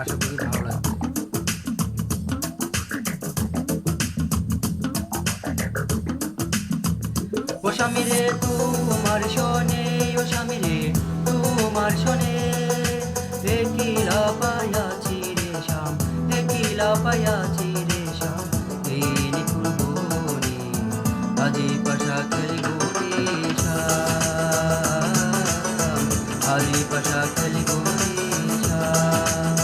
আশা করি ভালো লাগবে। ও স্বামী রে তোমার শোনে, ও স্বামী রে তোমার শোনে, একিলা পায়াছি রে শ্যাম, একিলা পায়াছি রে শ্যাম, এই নিঠুর বনে আজি পাশা খেলিব রে শ্যাম, আজি পাশা খেলিব রে শ্যাম।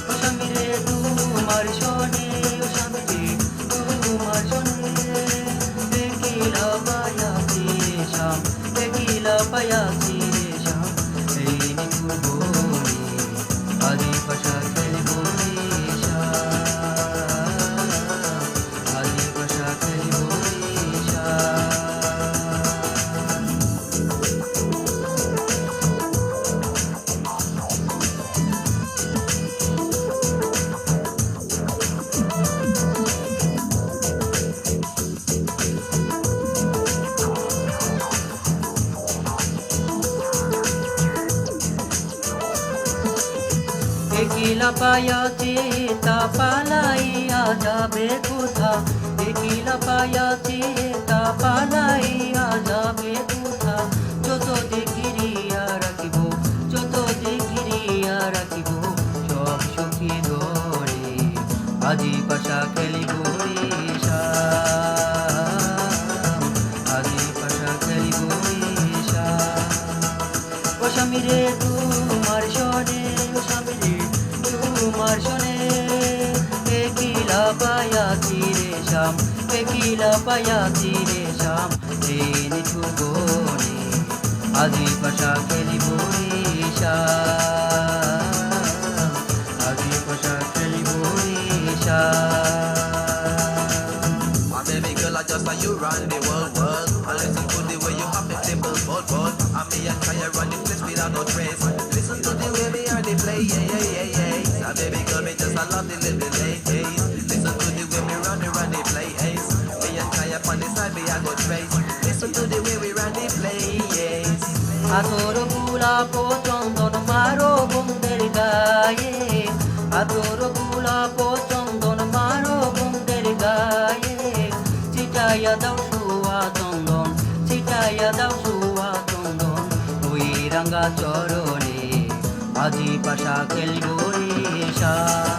ও স্বামী রে তোমার শোনে, ও স্বামী রে তোমার শোনে, একিলা পায়াছি রে শ্যাম, একিলা পায়াছি রে শ্যাম, এই নিঠুর বনে আজি পাশা খেলিব রে শ্যাম, আজি পাশা খেলিব রে শ্যাম। একিলা পায়াছি তা পালাইয়া যাবে কোথা, একিলা পায়াছি তা পালাইয়া যাবে কোথা, যত দেখিরিয়া রাখিব, যত দেখিরিয়া রাখিব, সব সখী ধরে আজি পাশা খেলিব রে শ্যাম, আজি পাশা খেলিব রে শ্যাম। ও স্বামী রে তোমার শোনে, ও স্বামী রে তোমার শোনে, একিলা পায়াছি রে শ্যাম, একিলা পায়াছি রে শ্যাম, এই নিঠুর বনে আজি পাশা খেলিব রে শ্যাম, আজি পাশা খেলিব রে শ্যাম। My baby girl, I just saw you run the world, world. I listen to the way you hop and dimple, board, board. I me and Kaya run the place without no trace. Listen to the way we are they play, yeah, yeah, yeah, yeah. My baby girl, me just I love the little late days. Listen to the way we run the play, ace. Me and Kaya on the side, we are go trace. Listen to the way we run the play, yes. আতর গোলাপ চন্দন মারো বন্ধের গায়ে, আতর গোলাপ চন্দন মারো বন্ধের গায়ে, ছিটাইয়া দাও সুয়া চন্দন, ছিটাইয়া দাও সুয়া চন্দন, ওই রাঙ্গা চরণে আজি পাশা খেলব রে শ্যাম।